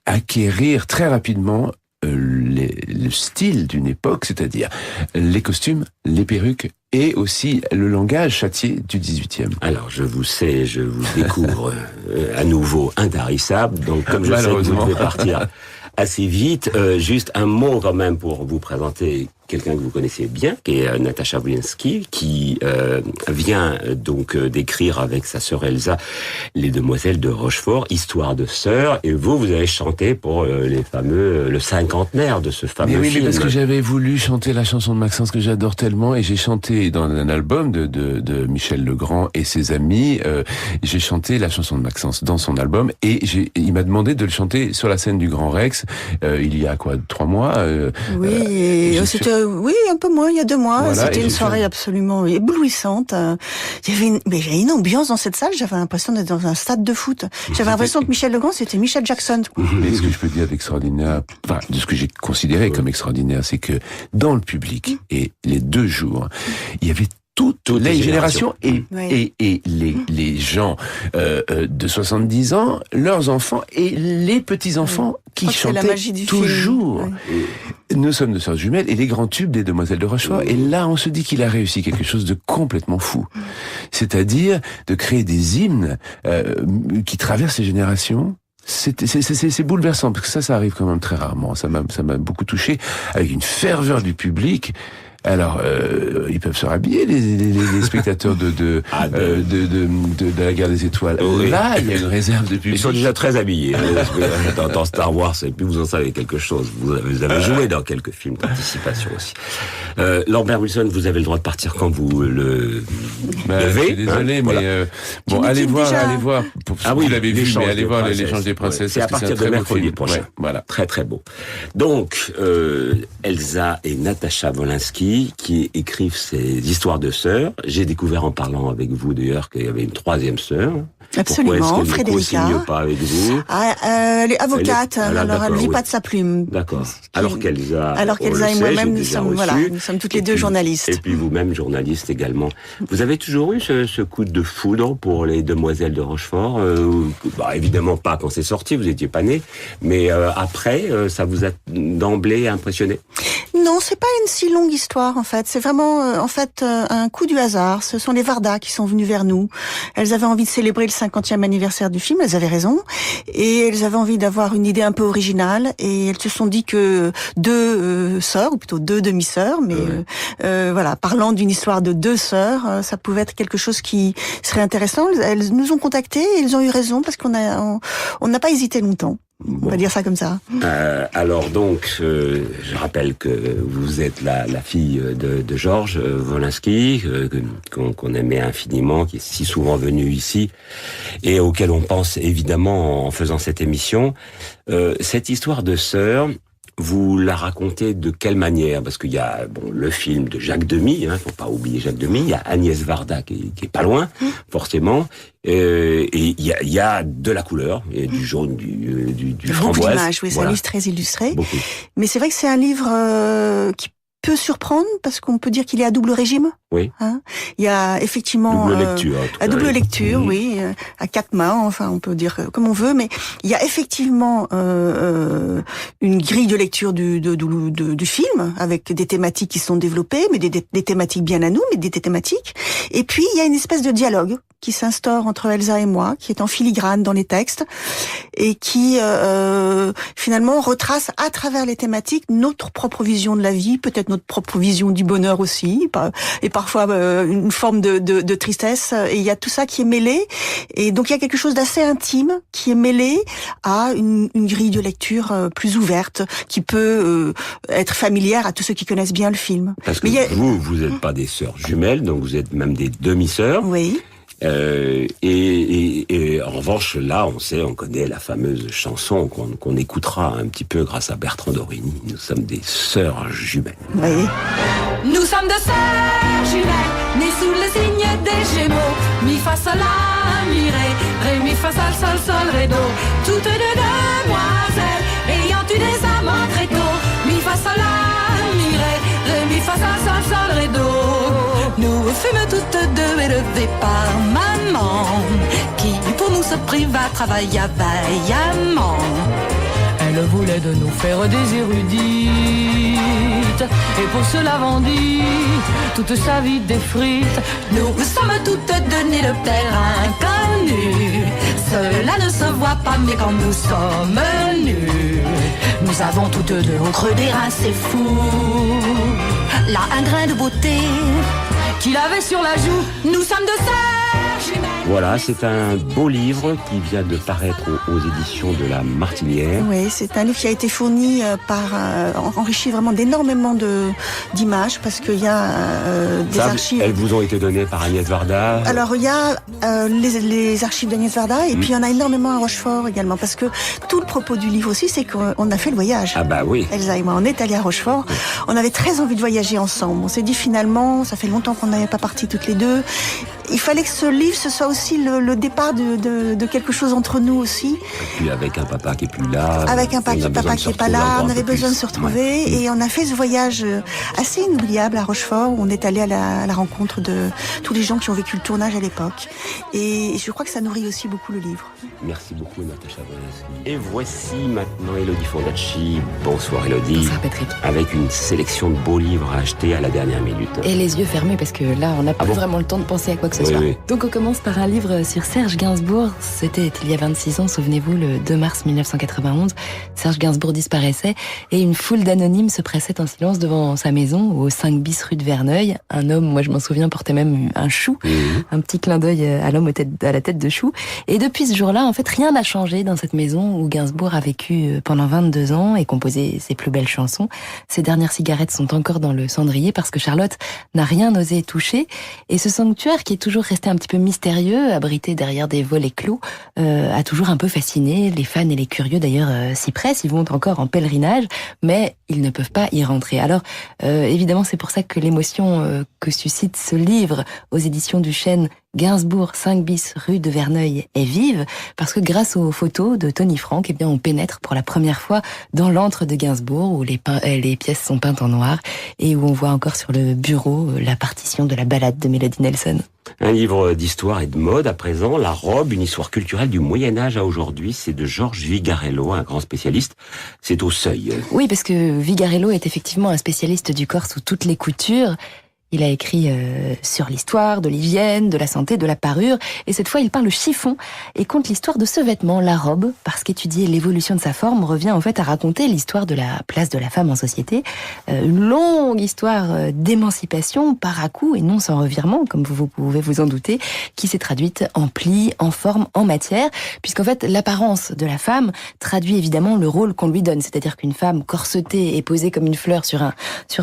acquérir très rapidement le style d'une époque, c'est-à-dire les costumes, les perruques et aussi le langage châtié du 18e. Alors, je vous découvre à nouveau intarissable, donc comme je sais que vous devez partir assez vite, juste un mot quand même pour vous présenter quelqu'un que vous connaissez bien, qui est Natascha Wolinski, qui vient donc d'écrire avec sa sœur Elsa Les Demoiselles de Rochefort, histoire de sœurs, et vous avez chanté pour le cinquantenaire de ce fameux film. Mais parce que j'avais voulu chanter la chanson de Maxence que j'adore tellement, et j'ai chanté dans un album de Michel Legrand et ses amis, j'ai chanté la chanson de Maxence dans son album, et il m'a demandé de le chanter sur la scène du Grand Rex, il y a 3 mois. Oui, c'était un peu moins, il y a 2 mois. Voilà, c'était une soirée absolument éblouissante. Il y avait une ambiance dans cette salle, j'avais l'impression d'être dans un stade de foot. J'avais l'impression que Michel Legrand, c'était Michael Jackson. Mais ce que je peux dire d'extraordinaire, de ce que j'ai considéré comme extraordinaire, c'est que dans le public, et les 2 jours, il y avait toutes les générations et les gens de 70 ans, leurs enfants et les petits-enfants qui chantaient toujours. Nous sommes de sœurs jumelles et les grands tubes des Demoiselles de Rochefort. Et là, on se dit qu'il a réussi quelque chose de complètement fou. C'est-à-dire de créer des hymnes qui traversent les générations. C'est bouleversant parce que ça arrive quand même très rarement. Ça m'a beaucoup touché, avec une ferveur du public. Alors, ils peuvent se rhabiller, les spectateurs de la Guerre des Étoiles. Oui. Là, il y a une réserve de public. Ils sont déjà très habillés. Dans Star Wars, et puis vous en savez quelque chose. Vous avez joué dans quelques films d'anticipation aussi. Lambert Wilson, vous avez le droit de partir quand vous le devez. Je suis désolé, mais allez voir. Vous l'avez vu, mais allez voir l'Échange des Princesses. C'est à partir de mercredi prochain. Ouais, voilà. Très très beau. Donc, Elsa et Natascha Wolinski, qui écrivent ces histoires de sœurs. J'ai découvert en parlant avec vous d'ailleurs qu'il y avait une 3e sœur. Absolument, Pourquoi est-ce qu'elle ne co-signe pas avec vous? Elle est avocate, alors elle ne vit pas de sa plume. D'accord. Alors qu'Elsa et moi-même, nous sommes toutes les 2 journalistes. Et puis vous-même, journaliste également. Vous avez toujours eu ce coup de foudre pour les Demoiselles de Rochefort? Évidemment pas quand c'est sorti, vous n'étiez pas né, mais après, ça vous a d'emblée impressionné? Non, c'est pas une si longue histoire en fait. C'est vraiment un coup du hasard. Ce sont les Varda qui sont venues vers nous. Elles avaient envie de célébrer le 50e anniversaire du film. Elles avaient raison et elles avaient envie d'avoir une idée un peu originale. Et elles se sont dit que 2 sœurs, ou plutôt 2 demi-sœurs, mais parlant d'une histoire de 2 sœurs, ça pouvait être quelque chose qui serait intéressant. Elles nous ont contactés et elles ont eu raison parce qu'on n'a pas hésité longtemps. On va dire ça comme ça. Alors donc, je rappelle que vous êtes la fille de Georges Wolinski, qu'on aimait infiniment, qui est si souvent venu ici, et auquel on pense évidemment en faisant cette émission. Cette histoire de sœurs, vous la racontez de quelle manière? Parce qu'il y a le film de Jacques Demy, faut pas oublier Jacques Demy, il y a Agnès Varda qui est pas loin, forcément, et il y a de la couleur, et du jaune, du framboise. Beaucoup d'images, oui, c'est un livre très illustré. Beaucoup. Mais c'est vrai que c'est un livre qui peut surprendre parce qu'on peut dire qu'il est à double régime. Oui. Hein, il y a effectivement double lecture, à double lecture, oui, à quatre mains, enfin on peut dire comme on veut, mais il y a effectivement une grille de lecture du film avec des thématiques qui sont développées, mais des thématiques bien à nous, mais des thématiques. Et puis il y a une espèce de dialogue qui s'instaure entre Elsa et moi, qui est en filigrane dans les textes et qui finalement retrace à travers les thématiques notre propre vision de la vie, peut-être notre propre vision du bonheur aussi, et parfois une forme de tristesse. Et il y a tout ça qui est mêlé, et donc il y a quelque chose d'assez intime qui est mêlé à une grille de lecture plus ouverte, qui peut être familière à tous ceux qui connaissent bien le film. Parce que vous n'êtes pas des sœurs jumelles, donc vous êtes même des demi-sœurs. Oui. Et en revanche, là, on connaît la fameuse chanson qu'on écoutera un petit peu grâce à Bertrand Dorini. Nous sommes des sœurs jumelles. Oui. Nous sommes deux sœurs jumelles, nées sous le signe des Gémeaux. Mi fa sol la mi ré mi fa sol sol sol ré do. Toutes deux demoiselles ayant eu des amants très tôt. Mi fa sol la mi ré mi fa sol sol sol ré do. Nous fûmes toutes deux élevées par maman, qui pour nous se priva travailla vaillamment. Elle voulait de nous faire des érudites, et pour cela vendit toute sa vie des frites. Nous sommes toutes deux nées de père inconnu. Cela ne se voit pas, mais quand nous sommes nus, nous avons toutes deux au creux des reins, c'est fou. Là, un grain de beauté qu'il avait sur la joue. Nous sommes deux sœurs jumelles. Voilà, c'est un beau livre qui vient de paraître aux éditions de La Martinière. Oui, c'est un livre qui a été fourni enrichi vraiment d'énormément d'images, parce qu'il y a des archives. Elles vous ont été données par Agnès Varda. Alors il y a les archives d'Agnès Varda, et puis il y en a énormément à Rochefort également, parce que tout le propos du livre aussi, c'est qu'on a fait le voyage. Ah bah oui. Elsa et moi, on est allés à Rochefort. Oui. On avait très envie de voyager ensemble. On s'est dit finalement, ça fait longtemps qu'on n'avait pas parti toutes les deux. Il fallait que ce livre, ce soit aussi le départ de quelque chose entre nous aussi. Et puis avec un papa qui est plus là. Avec un papa qui est pas là, on avait besoin de se retrouver. Ouais. Et on a fait ce voyage assez inoubliable à Rochefort, où on est allé à la rencontre de tous les gens qui ont vécu le tournage à l'époque. Et je crois que ça nourrit aussi beaucoup le livre. Merci beaucoup, Natacha Boneschi. Et voici maintenant Élodie Fondacci. Bonsoir Élodie. Bonsoir Patrick. Avec une sélection de beaux livres à acheter à la dernière minute. Et les yeux fermés, parce que là, on n'a plus vraiment le temps de penser à quoi que ce soit. Oui. Donc on commence par un livre sur Serge Gainsbourg. C'était il y a 26 ans, souvenez-vous, le 2 mars 1991. Serge Gainsbourg disparaissait et une foule d'anonymes se pressait en silence devant sa maison au 5 bis rue de Verneuil. Un homme, moi je m'en souviens, portait même un chou, un petit clin d'œil à l'homme à la tête de chou. Et depuis ce jour-là, en fait, rien n'a changé dans cette maison où Gainsbourg a vécu pendant 22 ans et composé ses plus belles chansons. Ses dernières cigarettes sont encore dans le cendrier parce que Charlotte n'a rien osé toucher. Et ce sanctuaire, qui est toujours resté un petit peu mystérieux, abrité derrière des volets clos, a toujours un peu fasciné. Les fans et les curieux d'ailleurs s'y pressent, ils vont encore en pèlerinage, mais ils ne peuvent pas y rentrer. Alors évidemment, c'est pour ça que l'émotion que suscite ce livre aux éditions du Chêne Gainsbourg 5 bis rue de Verneuil est vive, parce que grâce aux photos de Tony Frank, eh bien, on pénètre pour la première fois dans l'antre de Gainsbourg, où les pièces sont peintes en noir et où on voit encore sur le bureau la partition de la ballade de Melody Nelson. Un livre d'histoire et de mode à présent, La robe, une histoire culturelle du Moyen-Âge à aujourd'hui, c'est de Georges Vigarello, un grand spécialiste. C'est au Seuil. Oui, parce que Vigarello est effectivement un spécialiste du corps sous toutes les coutures. Il a écrit sur l'histoire de l'hygiène, de la santé, de la parure, et cette fois il parle chiffon et conte l'histoire de ce vêtement, la robe, parce qu'étudier l'évolution de sa forme revient en fait à raconter l'histoire de la place de la femme en société, une longue histoire d'émancipation par à-coups et non sans revirement, comme vous pouvez vous en douter, qui s'est traduite en plis, en forme, en matière, puisqu'en fait l'apparence de la femme traduit évidemment le rôle qu'on lui donne, c'est-à-dire qu'une femme corsetée et posée comme une fleur sur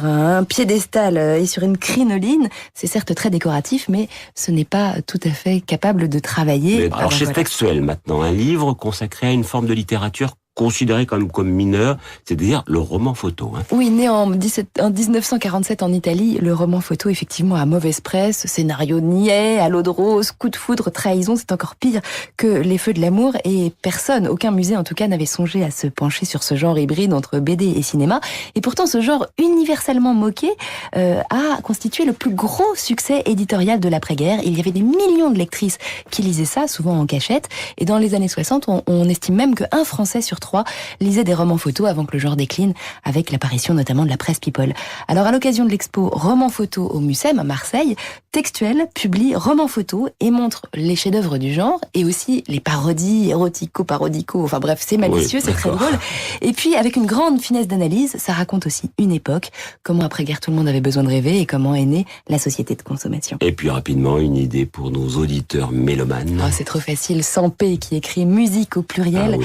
un piédestal et sur une crinoline, c'est certes très décoratif, mais ce n'est pas tout à fait capable de travailler. Alors c'est textuel maintenant, un livre consacré à une forme de littérature considéré quand même comme mineur, c'est-à-dire le roman photo. Oui, né en 1947 en Italie, le roman photo, effectivement, a mauvaise presse, scénario niais, à l'eau de rose, coup de foudre, trahison, c'est encore pire que Les Feux de l'amour, et personne, aucun musée en tout cas, n'avait songé à se pencher sur ce genre hybride entre BD et cinéma. Et pourtant, ce genre universellement moqué a constitué le plus gros succès éditorial de l'après-guerre. Il y avait des millions de lectrices qui lisaient ça, souvent en cachette, et dans les années 60, on estime même qu'un Français sur 3 lisait des romans photos avant que le genre décline, avec l'apparition notamment de la presse people. Alors à l'occasion de l'expo Romans photos au Mucem à Marseille, Textuel publie Romans photos et montre les chefs-d'œuvre du genre et aussi les parodies érotico-parodico, enfin bref, c'est malicieux, c'est très drôle. Et puis avec une grande finesse d'analyse, ça raconte aussi une époque, comment après-guerre tout le monde avait besoin de rêver et comment est née la société de consommation. Et puis rapidement, une idée pour nos auditeurs mélomanes. Oh, c'est trop facile, Sampé qui écrit musique au pluriel.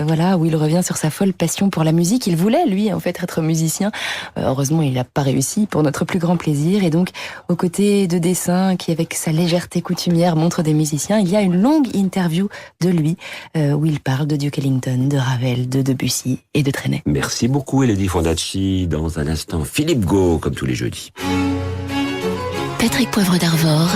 Voilà, où il revient sur sa folle passion pour la musique. Il voulait, lui, en fait, être musicien. Heureusement, il n'a pas réussi, pour notre plus grand plaisir. Et donc, aux côtés de dessins qui, avec sa légèreté coutumière, montrent des musiciens, il y a une longue interview de lui, où il parle de Duke Ellington, de Ravel, de Debussy et de Trenet. Merci beaucoup, Elodie Fondacci. Dans un instant, Philippe Gau, comme tous les jeudis. Patrick Poivre d'Arvor,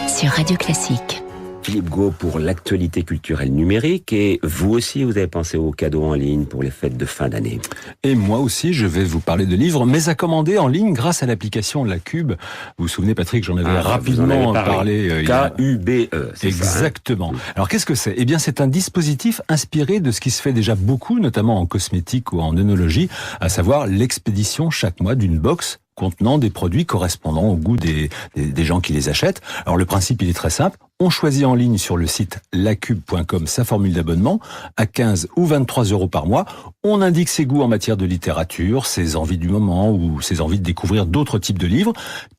sur Radio Classique. Philippe Gau pour l'actualité culturelle numérique, et vous aussi vous avez pensé aux cadeaux en ligne pour les fêtes de fin d'année. Et moi aussi je vais vous parler de livres, mais à commander en ligne grâce à l'application La Cube. Vous vous souvenez Patrick, j'en avais rapidement parlé. K-U-B-E. Exactement. Alors qu'est-ce que c'est ? Eh bien c'est un dispositif inspiré de ce qui se fait déjà beaucoup, notamment en cosmétique ou en œnologie, à savoir l'expédition chaque mois d'une box contenant des produits correspondant au goût des gens qui les achètent. Alors le principe il est très simple. On choisit en ligne sur le site lacube.com sa formule d'abonnement à 15 ou 23 € par mois. On indique ses goûts en matière de littérature, ses envies du moment ou ses envies de découvrir d'autres types de livres.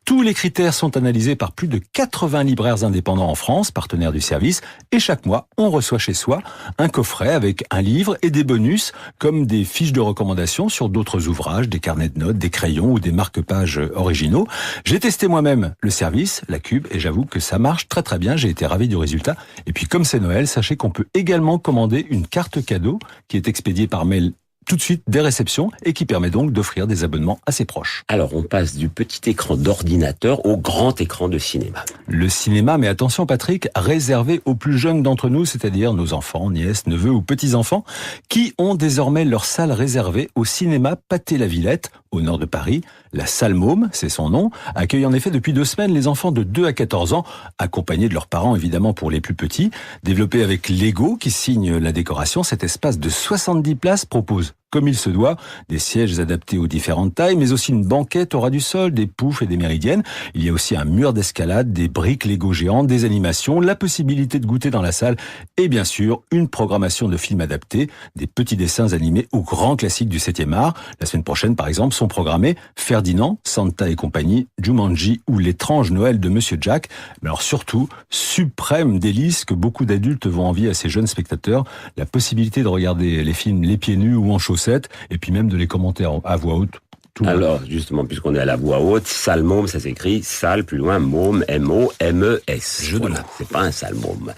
Tous les critères sont analysés par plus de 80 libraires indépendants en France, partenaires du service. Et chaque mois, on reçoit chez soi un coffret avec un livre et des bonus comme des fiches de recommandations sur d'autres ouvrages, des carnets de notes, des crayons ou des marque-pages originaux. J'ai testé moi-même le service, La Cube, et j'avoue que ça marche très très bien. J'ai été ravi du résultat. Et puis comme c'est Noël, sachez qu'on peut également commander une carte cadeau qui est expédiée par mail tout de suite des réceptions et qui permet donc d'offrir des abonnements à ses proches. Alors on passe du petit écran d'ordinateur au grand écran de cinéma. Le cinéma, mais attention Patrick, réservé aux plus jeunes d'entre nous, c'est-à-dire nos enfants, nièces, neveux ou petits-enfants, qui ont désormais leur salle réservée au cinéma Pathé-la-Villette, au nord de Paris. La salle Môme, c'est son nom, accueille en effet depuis 2 semaines les enfants de 2 à 14 ans, accompagnés de leurs parents évidemment pour les plus petits. Développé avec Lego qui signe la décoration, cet espace de 70 places propose, comme il se doit, des sièges adaptés aux différentes tailles, mais aussi une banquette au ras du sol, des poufs et des méridiennes. Il y a aussi un mur d'escalade, des briques Lego géantes, des animations, la possibilité de goûter dans la salle et bien sûr une programmation de films adaptés, des petits dessins animés aux grands classiques du 7e art. La semaine prochaine par exemple sont programmés Ferdinand, Santa et compagnie, Jumanji ou L'étrange Noël de Monsieur Jack. Mais alors surtout, suprême délice que beaucoup d'adultes vont envier à ces jeunes spectateurs, la possibilité de regarder les films les pieds nus ou en chaussettes, et puis même de les commenter à voix haute. Alors, justement, puisqu'on est à la voix haute, salle môme, ça s'écrit salle, plus loin, môme, M-O-M-E-S. Voilà, c'est pas un sale môme.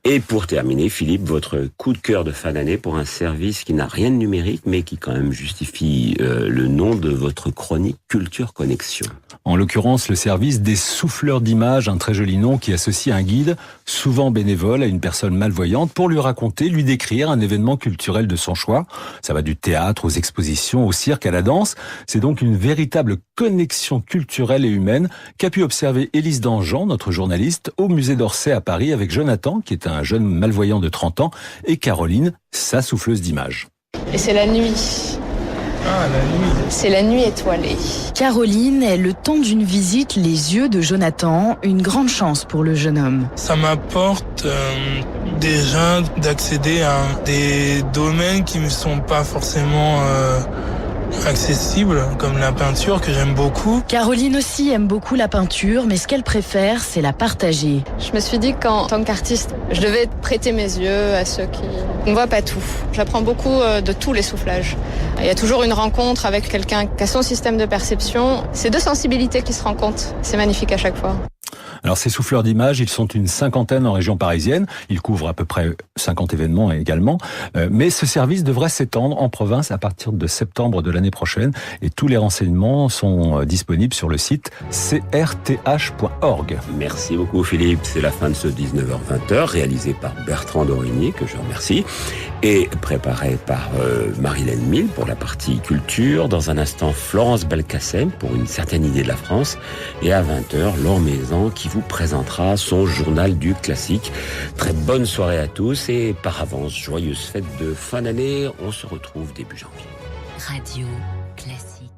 Et pour terminer, Philippe, votre coup de cœur de fin d'année pour un service qui n'a rien de numérique, mais qui quand même justifie le nom de votre chronique Culture Connexion. En l'occurrence, le service des souffleurs d'images, un très joli nom qui associe un guide, souvent bénévole, à une personne malvoyante pour lui raconter, lui décrire un événement culturel de son choix. Ça va du théâtre aux expositions, au cirque, à la danse. C'est donc une véritable connexion culturelle et humaine qu'a pu observer Élise Dangean, notre journaliste, au musée d'Orsay à Paris avec Jonathan, qui est un jeune malvoyant de 30 ans, et Caroline, sa souffleuse d'images. Et c'est la nuit. Ah, la nuit. C'est la nuit étoilée. Caroline est le temps d'une visite les yeux de Jonathan, une grande chance pour le jeune homme. Ça m'apporte déjà d'accéder à des domaines qui ne sont pas forcément accessible, comme la peinture que j'aime beaucoup. Caroline aussi aime beaucoup la peinture, mais ce qu'elle préfère, c'est la partager. Je me suis dit qu'en tant qu'artiste, je devais prêter mes yeux à ceux qui ne voient pas tout. J'apprends beaucoup de tous les soufflages. Il y a toujours une rencontre avec quelqu'un qui a son système de perception. C'est 2 sensibilités qui se rencontrent. C'est magnifique à chaque fois. Alors ces souffleurs d'images, ils sont une cinquantaine en région parisienne. Ils couvrent à peu près 50 événements également. Mais ce service devrait s'étendre en province à partir de septembre de l'année prochaine. Et tous les renseignements sont disponibles sur le site crth.org. Merci beaucoup Philippe. C'est la fin de ce 19h-20h, réalisé par Bertrand Dorigny, que je remercie, et préparé par Marilène Mille pour la partie culture. Dans un instant, Florence Belkacem pour une certaine idée de la France. Et à 20h, Laure Maison qui vous présentera son journal du classique. Très bonne soirée à tous et par avance, joyeuse fête de fin d'année. On se retrouve début janvier. Radio Classique.